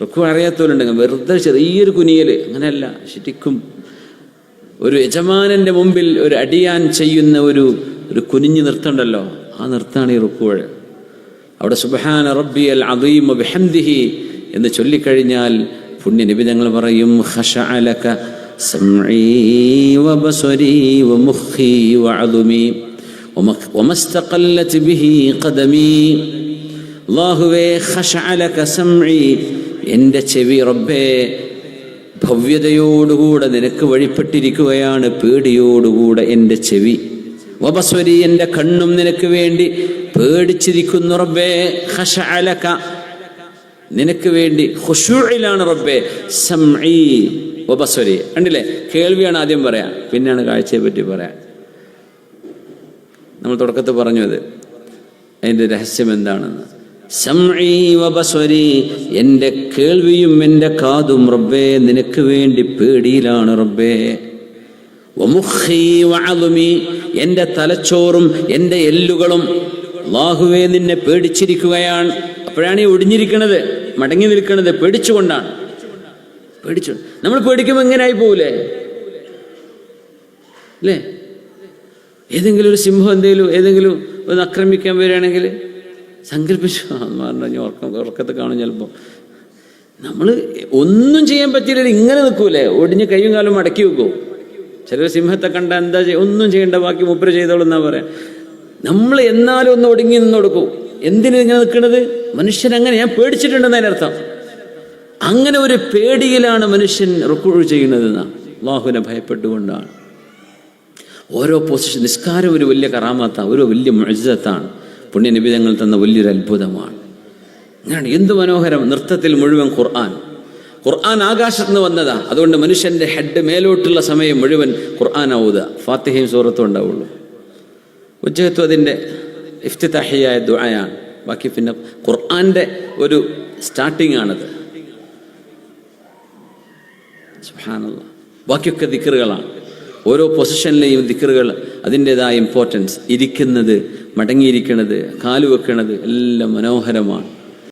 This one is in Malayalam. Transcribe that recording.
റുക്കു അറിയാത്തവരുണ്ടെങ്കിൽ വെറുതെ ചെറിയൊരു കുനിയൽ, അങ്ങനെയല്ല, ശരിക്കും ഒരു യജമാനന്റെ മുമ്പിൽ ഒരു അടിയാൻ ചെയ്യുന്ന ഒരു കുനിഞ്ഞു നിർത്തണ്ടല്ലോ, ആ നിർത്താണ് ഈ റുക്കു. അവിടെ സുബ്ഹാന റബ്ബിയൽ അദീം ബിഹംദിഹി എന്ന് ചൊല്ലിക്കഴിഞ്ഞാൽ പുണ്യ നബി തങ്ങൾ പറയും ഖശഅ ലക സമഈ വബസരീ വമുഖീ വഅദുമീ വമസ്തഖല്ലത് ബിഹി ഖദമീ. അല്ലാഹുവേ ഖശഅ ലക സമഈ, എൻ്റെ ചെവി റബ്ബേ ഭവ്യതയോടുകൂടെ നിനക്ക് വഴിപ്പെട്ടിരിക്കുകയാണ്, പേടിയോടുകൂടെ എൻ്റെ ചെവി. വബസ്വരി, എൻ്റെ കണ്ണും നിനക്ക് വേണ്ടി പേടിച്ചിരിക്കുന്നു റബ്ബേ. ഖശഅ ലക, നിനക്ക് വേണ്ടി ഖുശൂഇലാണ് റബ്ബേ. സമഈ വബസ്വരി, കണ്ടില്ലേ, കേൾവിയാണ് ആദ്യം പറയാം, പിന്നെയാണ് കാഴ്ചയെ പറ്റി പറയാം. നമ്മൾ തുടക്കത്തിൽ പറഞ്ഞു അത്, അതിൻ്റെ രഹസ്യം എന്താണെന്ന്. സമഈ വബസ്വരി, എൻ്റെ കേൾവിയും എൻ്റെ കാതും റബ്ബേ നിനക്ക് വേണ്ടി പേടിയിലാണ് റബ്ബേ. വമുഖീ വഅദുമീ, എൻ്റെ തലച്ചോറും എൻ്റെ എല്ലുകളും അല്ലാഹുവേ നിന്നെ പേടിച്ചിരിക്കുകയാണ്. അപ്പോഴാണ് ഈ ഒടിഞ്ഞിരിക്കുന്നത്, മടങ്ങി നിൽക്കുന്നത് പേടിച്ചുകൊണ്ടാണ്. നമ്മൾ പേടിക്കുമ്പോൾ എങ്ങനെ ആയി പോകൂലേ അല്ലേ? ഏതെങ്കിലും ഒരു സിംഹം ഏതെങ്കിലും ഒന്ന് ആക്രമിക്കാൻ വരികയാണെങ്കിൽ സങ്കല്പിച്ചു പറഞ്ഞു, ഉറക്കത്തെ കാണും. ചിലപ്പോൾ നമ്മൾ ഒന്നും ചെയ്യാൻ പറ്റിയില്ല, ഇങ്ങനെ നിൽക്കൂലേ, ഒടിഞ്ഞ് കൈയും കാലും മടക്കി വെക്കും. ചില സിംഹത്തെ കണ്ട എന്താ ഒന്നും ചെയ്യേണ്ട, ബാക്കി മുപ്പര ചെയ്തോളൂ എന്നാ പറയാം. നമ്മൾ എന്നാലും ഒന്ന് ഒടുങ്ങി നിന്ന് കൊടുക്കും. എന്തിനു ഇങ്ങനെ നിൽക്കുന്നത്? മനുഷ്യൻ അങ്ങനെ, ഞാൻ പേടിച്ചിട്ടുണ്ടെന്ന് അതിനർത്ഥം. അങ്ങനെ ഒരു പേടിയിലാണ് മനുഷ്യൻ റുക്കൂ ചെയ്യുന്നതെന്നാണ്, അല്ലാഹുവിനെ ഭയപ്പെട്ടുകൊണ്ടാണ്. ഓരോ പൊസിഷൻ, നിസ്കാരം ഒരു വലിയ കറാമത്താണ്, ഒരു വലിയ മുഅ്ജിസത്താണ്, പുണ്യ നബി തങ്ങൾ തന്ന വലിയൊരു അത്ഭുതമാണ്. അങ്ങനെയാണ്, എന്ത് മനോഹരം. നൃത്തത്തിൽ മുഴുവൻ ഖുർആൻ ആകാശത്ത് നിന്ന് വന്നതാ. അതുകൊണ്ട് മനുഷ്യന്റെ ഹെഡ് മേലോട്ടുള്ള സമയം മുഴുവൻ ഖുർആൻ ഓതുക, ഫാത്തിഹയും സൂറത്തും ഉണ്ടാവുള്ളൂ. ഉജ്ജഹത്തു അതിൻ്റെ ഇഫ്തിതാഹിയായ ദുആയാണ്. ബാക്കി പിന്നെ ഖുർആന്റെ ഒരു സ്റ്റാർട്ടിംഗ് ആണത്. സുബ്ഹാനല്ലാഹ്. ബാക്കിയൊക്കെ ദിക്റുകളാണ്. ഓരോ പൊസിഷനിലെയും ദിക്റുകൾ അതിൻ്റെതായ ഇമ്പോർട്ടൻസ്. ഇരിക്കുന്നത്, മടങ്ങിയിരിക്കുന്നത്, കാലുവെക്കുന്നത് എല്ലാം മനോഹരമാണ്.